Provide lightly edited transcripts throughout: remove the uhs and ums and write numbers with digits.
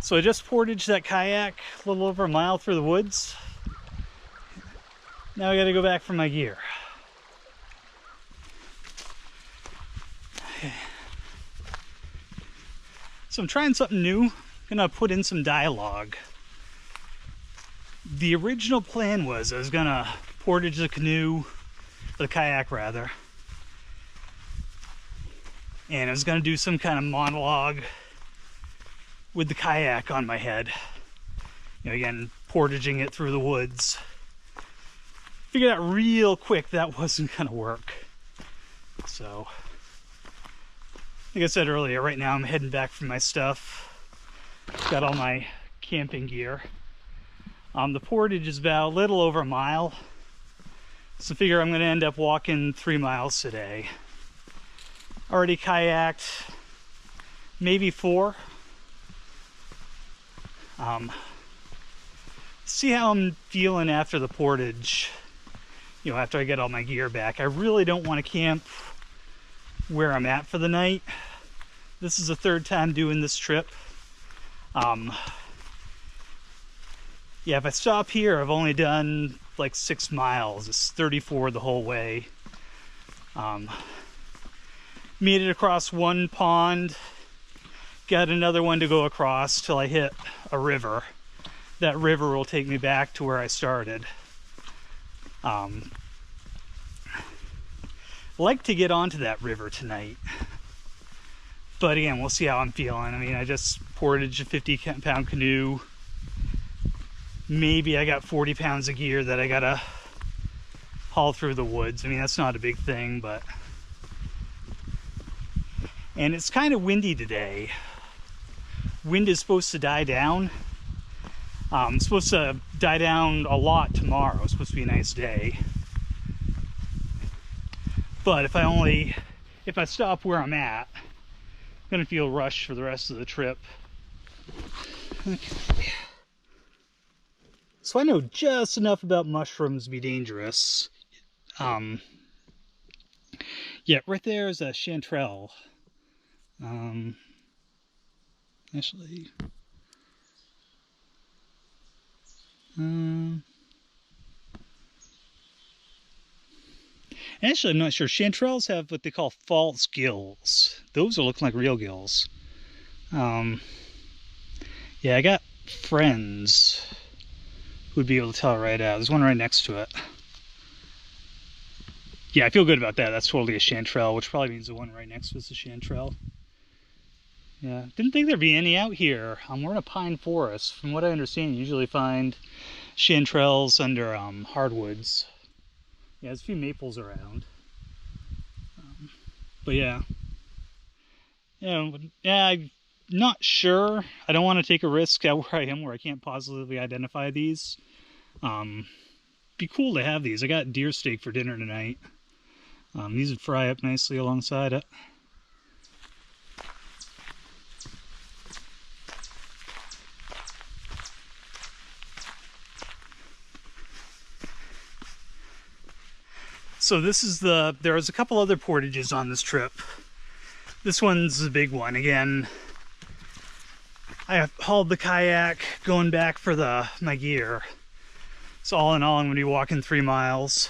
So I just portaged that kayak a little over a mile through the woods. Now I gotta go back for my gear. So I'm trying something new. I'm gonna put in some dialogue. The original plan was I was gonna portage the canoe, or the kayak rather, and I was gonna do some kind of monologue with the kayak on my head. You know, again, portaging it through the woods. Figured out real quick that wasn't gonna work. So, like I said earlier, right now I'm heading back for my stuff. Got all my camping gear. The portage is about a little over a mile. So I figure I'm gonna end up walking 3 miles today. Already kayaked maybe 4. See how I'm feeling after the portage, you know, after I get all my gear back. I really don't want to camp where I'm at for the night. This is the 3rd time doing this trip. Yeah, if I stop here, I've only done like 6 miles. It's 34 the whole way. Made it across one pond. Got another one to go across till I hit a river. That river will take me back to where I started. Like to get onto that river tonight. But again, we'll see how I'm feeling. I mean, I just portaged a 50-pound canoe. Maybe I got 40 pounds of gear that I gotta haul through the woods. I mean, that's not a big thing, but... And it's kind of windy today. Wind is supposed to die down. It's supposed to die down a lot tomorrow. It's supposed to be a nice day. But if I stop where I'm at, I'm gonna feel rushed for the rest of the trip. Okay. So I know just enough about mushrooms to be dangerous. Yeah, right there is a chanterelle. Actually, I'm not sure. Chanterelles have what they call false gills. Those are looking like real gills. Yeah, I got friends who'd be able to tell right out. There's one right next to it. Yeah, I feel good about that. That's totally a chanterelle, which probably means the one right next to it is a chanterelle. Yeah, didn't think there'd be any out here. We're in a pine forest. From what I understand, you usually find chanterelles under hardwoods. Yeah, there's a few maples around. But yeah. Yeah, I'm not sure. I don't want to take a risk out where I am, where I can't positively identify these. Be cool to have these. I got deer steak for dinner tonight. These would fry up nicely alongside it. So this is there was a couple other portages on this trip. This one's the big one. Again, I hauled the kayak going back for my gear. So all in all, I'm gonna be walking 3 miles.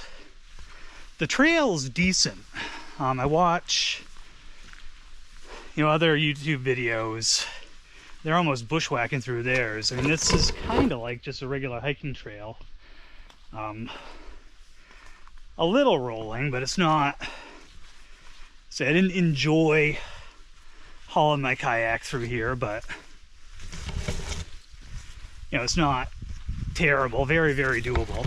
The trail's decent. I watch, other YouTube videos. They're almost bushwhacking through theirs. I mean, this is kind of like just a regular hiking trail. A little rolling, but it's not. So I didn't enjoy hauling my kayak through here, but it's not terrible. Very, very doable.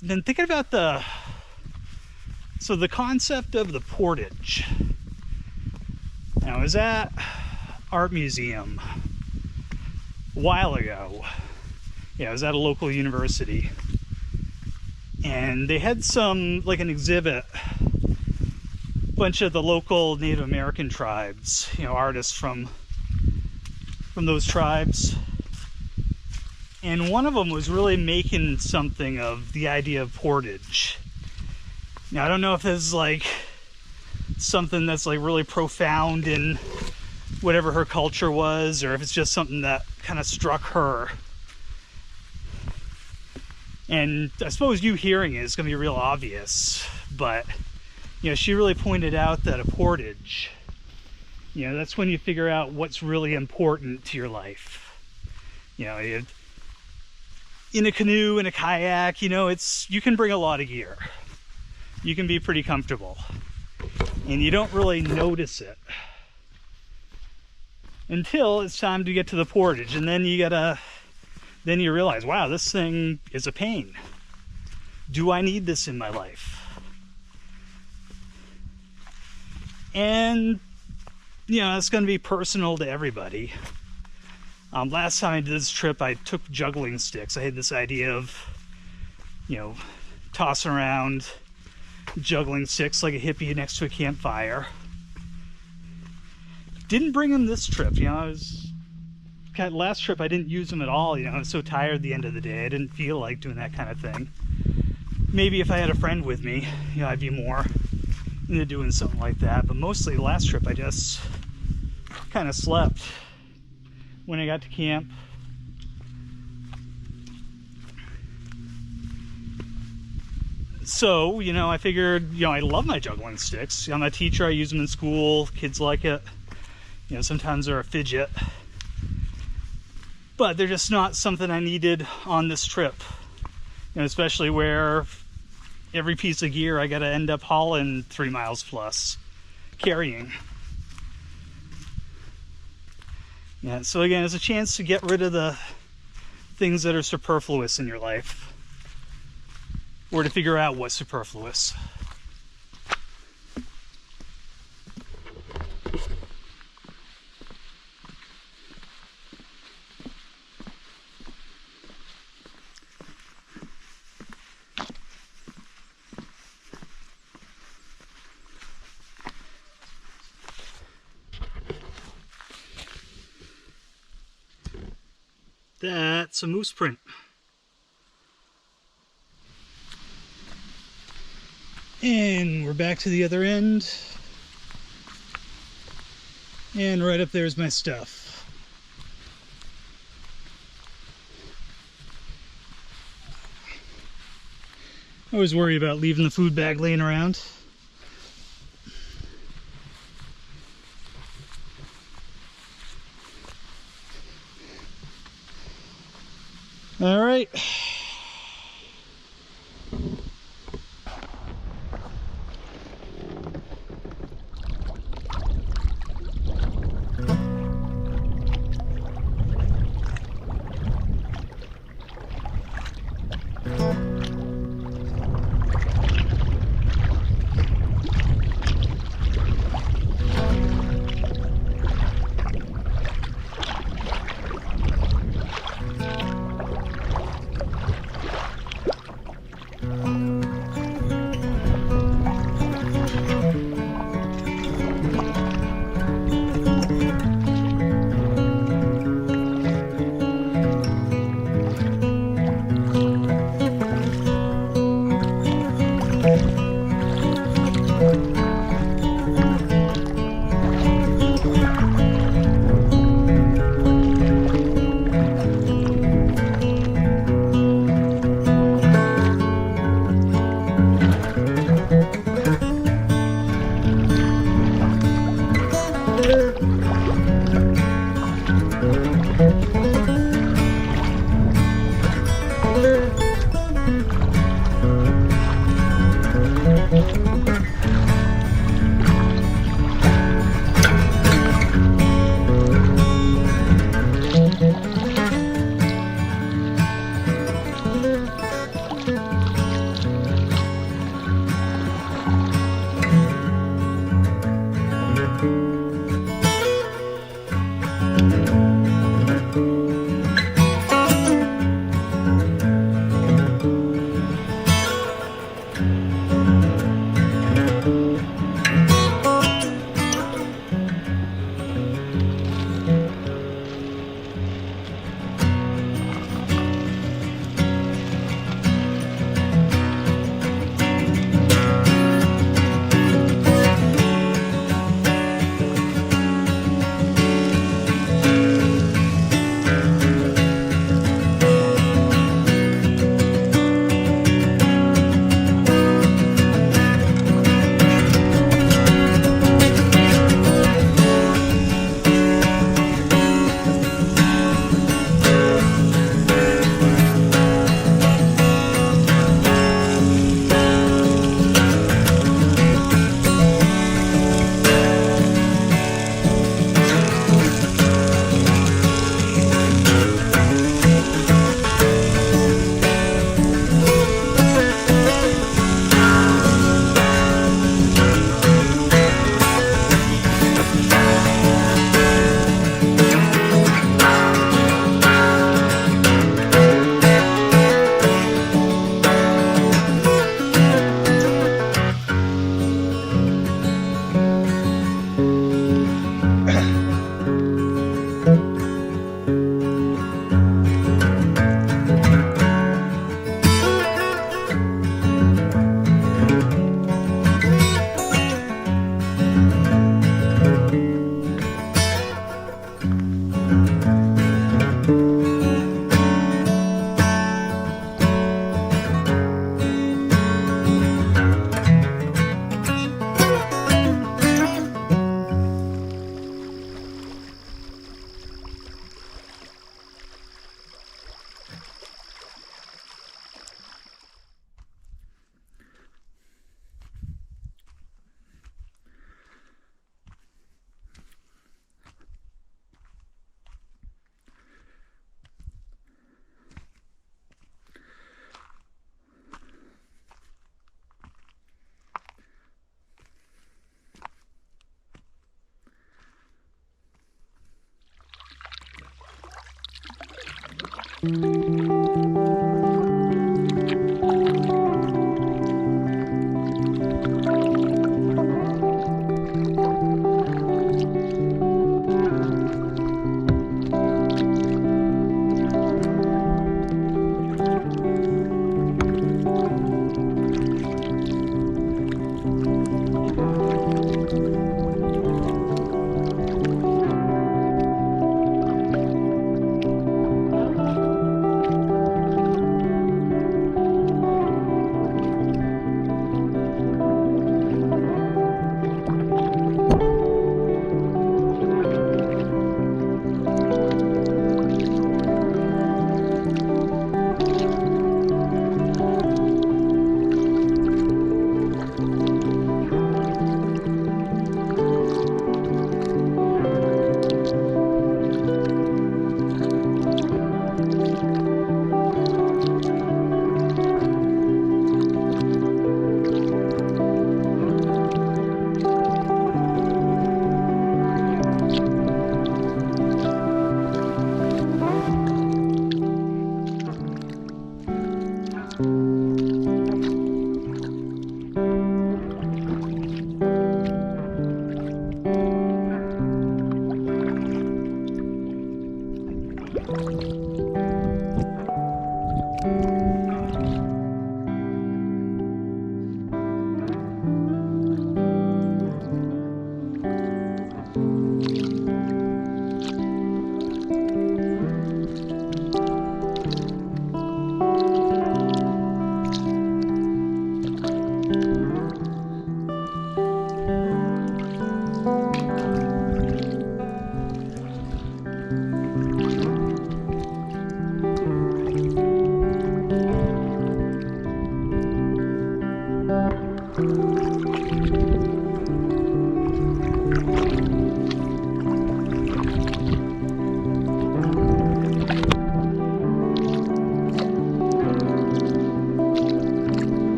Been thinking about the concept of the portage. Now, I was at art museum a while ago. Yeah, I was at a local university, and they had like an exhibit, a bunch of the local Native American tribes, artists from those tribes. And one of them was really making something of the idea of portage. Now, I don't know if this is like something that's like really profound in whatever her culture was, or if it's just something that kind of struck her. And I suppose you hearing it is going to be real obvious, but you know, she really pointed out that a portage, you know, that's when you figure out what's really important to your life. You know, in a canoe, in a kayak, you know, you can bring a lot of gear. You can be pretty comfortable, and you don't really notice it until it's time to get to the portage, and then then you realize, wow, this thing is a pain. Do I need this in my life? And you know, it's going to be personal to everybody. Last time I did this trip, I took juggling sticks. I had this idea of, you know, tossing around juggling sticks like a hippie next to a campfire. Didn't bring them this trip. You know, last trip I didn't use them at all. You know, I was so tired at the end of the day. I didn't feel like doing that kind of thing. Maybe if I had a friend with me, you know, I'd be more into doing something like that. But mostly last trip I just kind of slept when I got to camp. So, you know, I figured, you know, I love my juggling sticks. I'm a teacher, I use them in school, kids like it. You know, sometimes they're a fidget. But they're just not something I needed on this trip. You know, especially where every piece of gear I gotta end up hauling 3 miles plus, carrying. Yeah, so again, it's a chance to get rid of the things that are superfluous in your life, or to figure out what's superfluous. That's a moose print. And we're back to the other end. And right up there's my stuff. I always worry about leaving the food bag laying around. All right.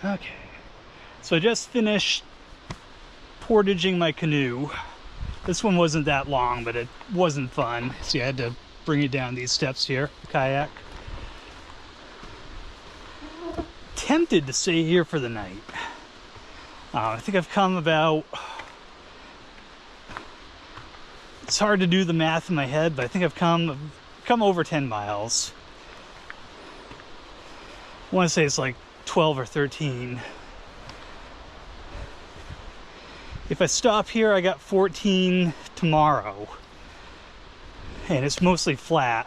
Okay, so I just finished portaging my canoe. This one wasn't that long, but it wasn't fun. So I had to bring it down these steps here, the kayak. Tempted to stay here for the night. I think I've come about, it's hard to do the math in my head, but I think I've come over 10 miles. I want to say it's like 12 or 13. If I stop here, I got 14 tomorrow, and it's mostly flat.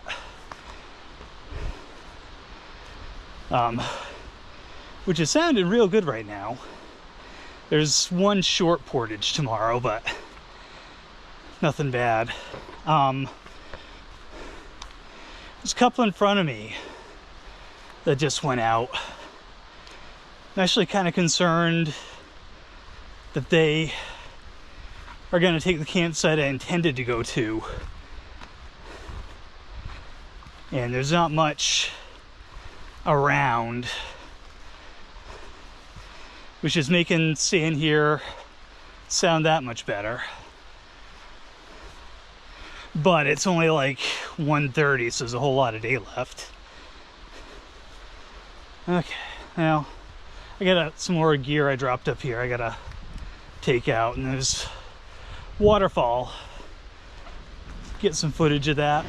Which is sounding real good right now. There's one short portage tomorrow, but nothing bad. There's a couple in front of me that just went out. I'm actually kind of concerned that they are going to take the campsite I intended to go to. And there's not much around, which is making staying here sound that much better. But it's only like 1:30, so there's a whole lot of day left. Okay, now I got some more gear I dropped up here I gotta take out, and there's waterfall. Get some footage of that.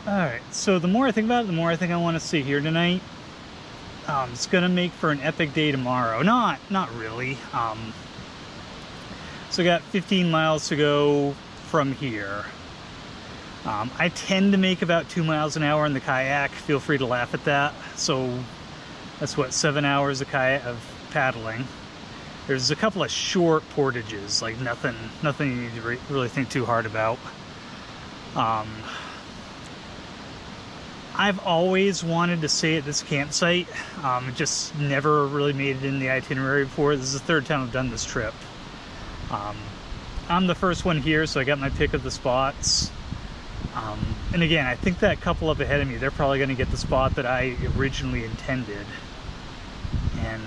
Alright, so the more I think about it, the more I think I want to stay here tonight. It's gonna make for an epic day tomorrow. Not really. So I got 15 miles to go from here. I tend to make about 2 miles an hour in the kayak. Feel free to laugh at that. So that's what, 7 hours of paddling. There's a couple of short portages, like nothing you need to really think too hard about. I've always wanted to stay at this campsite. Just never really made it in the itinerary before. This is the third time I've done this trip. I'm the first one here, so I got my pick of the spots. And again, I think that couple up ahead of me, they're probably going to get the spot that I originally intended. And,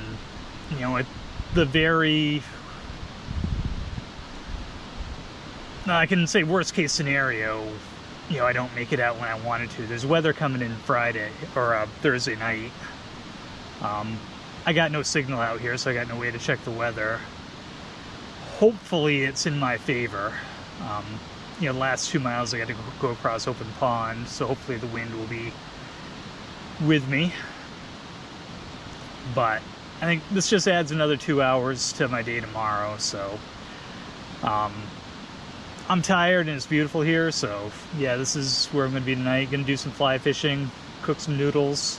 you know, at the very, I can say worst case scenario, you know, I don't make it out when I wanted to. There's weather coming in Friday or Thursday night. I got no signal out here, so I got no way to check the weather. Hopefully it's in my favor. You know, the last 2 miles I got to go across open pond, so hopefully the wind will be with me. But I think this just adds another 2 hours to my day tomorrow, so I'm tired and it's beautiful here, so yeah, this is where I'm going to be tonight. Going to do some fly fishing, cook some noodles.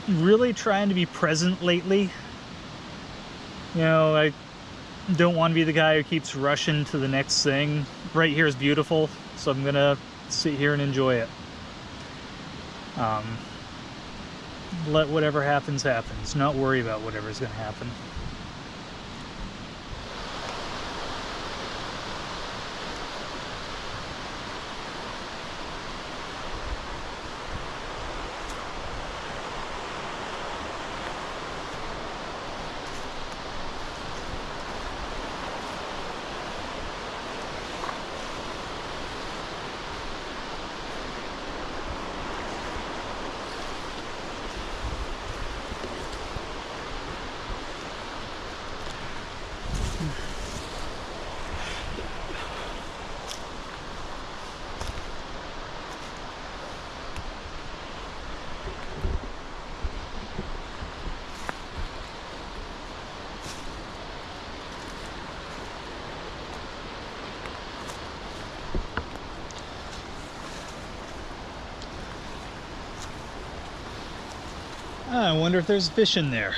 Really trying to be present lately. You know, I don't want to be the guy who keeps rushing to the next thing. Right here is beautiful, so I'm going to sit here and enjoy it. Let whatever happens, happens. Not worry about whatever's going to happen. I wonder if there's fish in there.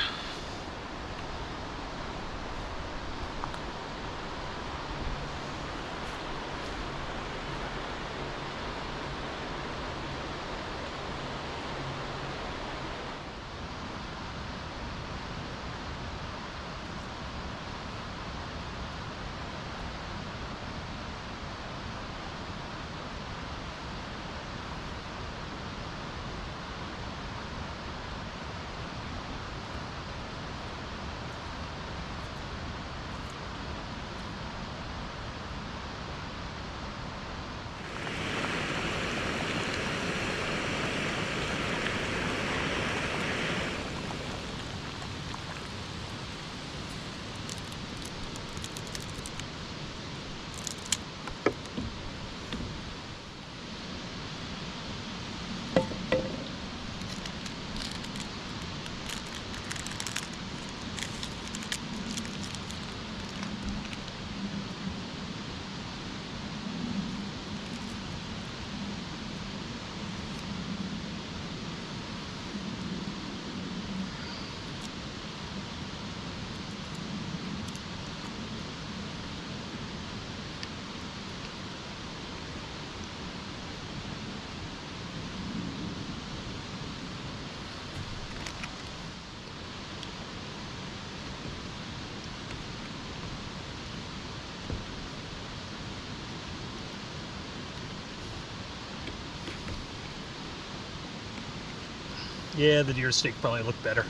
Yeah, the deer steak probably looked better.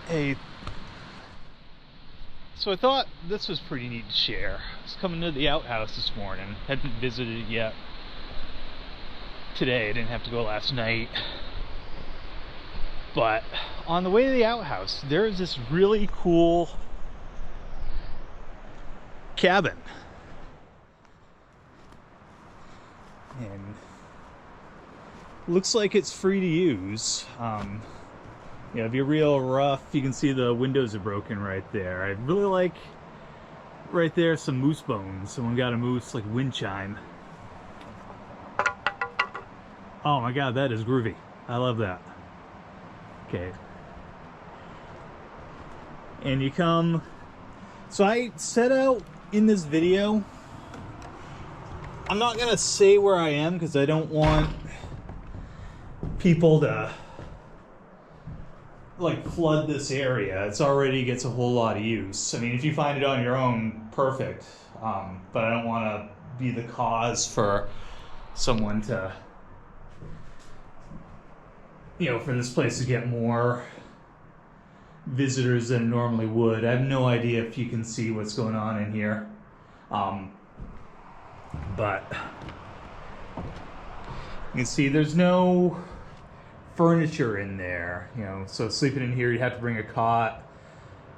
Hey, so I thought this was pretty neat to share. I was coming to the outhouse this morning, hadn't visited it yet today, I didn't have to go last night. But on the way to the outhouse, there is this really cool cabin. And looks like it's free to use. Yeah, if you're real rough, you can see the windows are broken right there. I really like right there some moose bones. Someone got a moose like wind chime. Oh my god, that is groovy. I love that. Okay. And you come. So I set out in this video. I'm not gonna say where I am because I don't want people to like flood this area. It's already gets a whole lot of use. I mean, if you find it on your own, perfect. But I don't want to be the cause for someone to, you know, for this place to get more visitors than it normally would. I have no idea if you can see what's going on in here. But you can see there's no furniture in there, you know, so sleeping in here you'd have to bring a cot,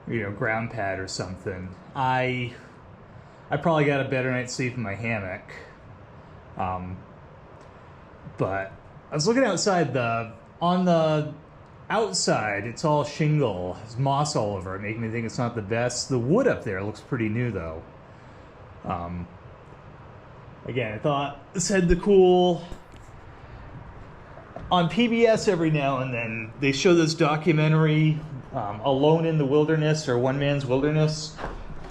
you know, ground pad or something. I probably got a better night's sleep in my hammock. But I was looking outside, on the outside it's all shingle, there's moss all over it, making me think it's not the best. The wood up there looks pretty new though. Again, I thought this had the cool. On PBS every now and then they show this documentary, Alone in the Wilderness or One Man's Wilderness.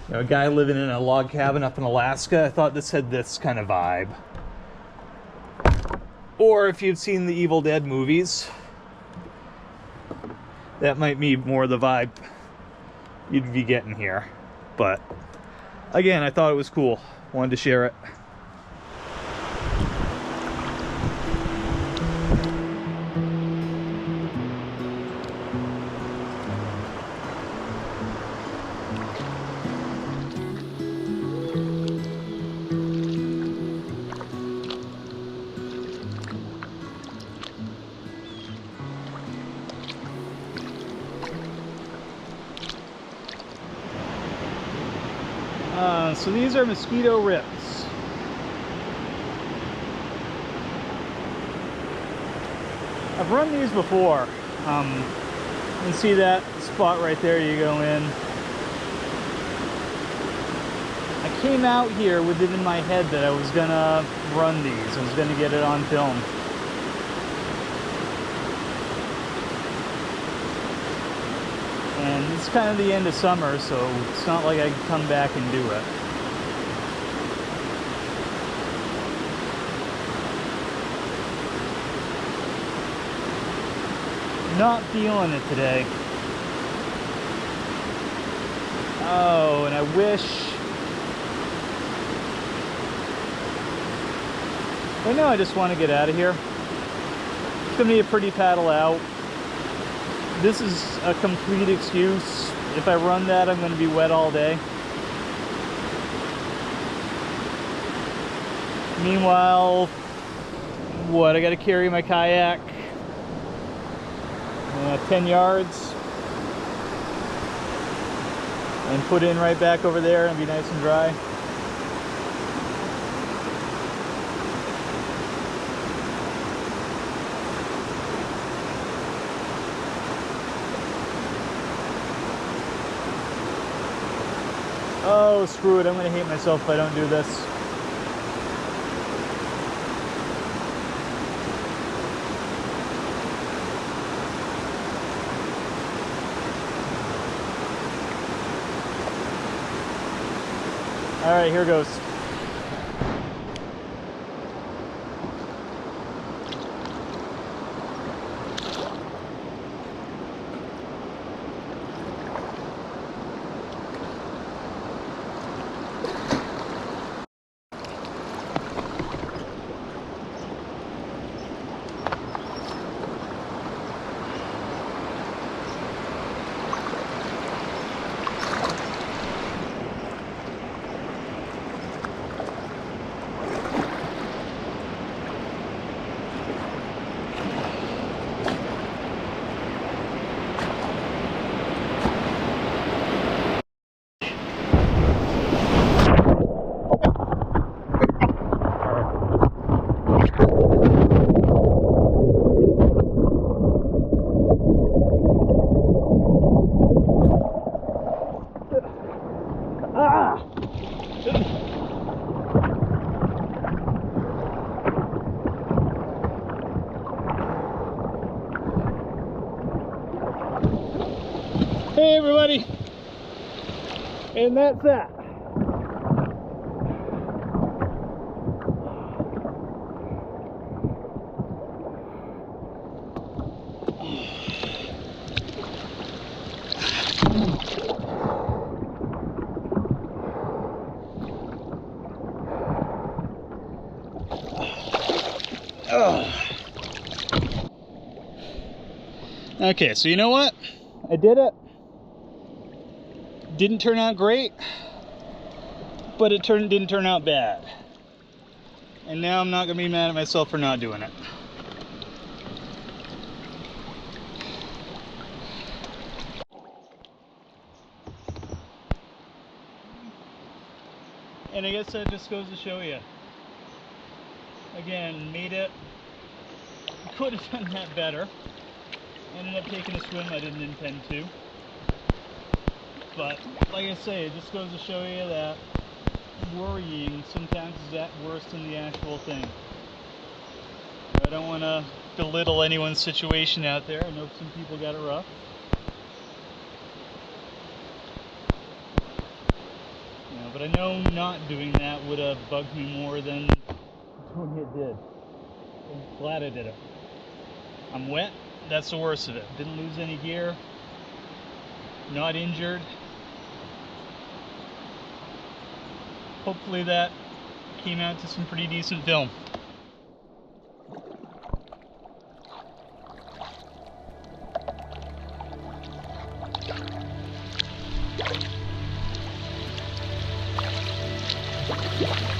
You know, a guy living in a log cabin up in Alaska. I thought this had this kind of vibe. Or if you've seen the Evil Dead movies, that might be more the vibe you'd be getting here. But again, I thought it was cool. Wanted to share it. So these are mosquito rips. I've run these before. You can see that spot right there you go in. I came out here with it in my head that I was gonna run these. I was gonna get it on film. And it's kind of the end of summer, so it's not like I can come back and do it. Not feeling it today. Oh, and I wish... I know I just want to get out of here. It's going to be a pretty paddle out. This is a complete excuse. If I run that, I'm going to be wet all day. Meanwhile, what? I got to carry my kayak 10 yards and put in right back over there and be nice and dry. Oh, screw it. I'm going to hate myself if I don't do this. All right, here goes. Hey everybody, and that's that. Okay, so you know what? I did it. Didn't turn out great, but it didn't turn out bad. And now I'm not gonna be mad at myself for not doing it. And I guess that just goes to show you. Again, made it. Could have done that better. Ended up taking a swim I didn't intend to. But, like I say, it just goes to show you that worrying sometimes is worse than the actual thing. I don't want to belittle anyone's situation out there. I know some people got it rough. You know, but I know not doing that would have bugged me more than doing it did. I'm glad I did it. I'm wet. That's the worst of it. Didn't lose any gear. Not injured. Hopefully that came out to some pretty decent film. Yeah.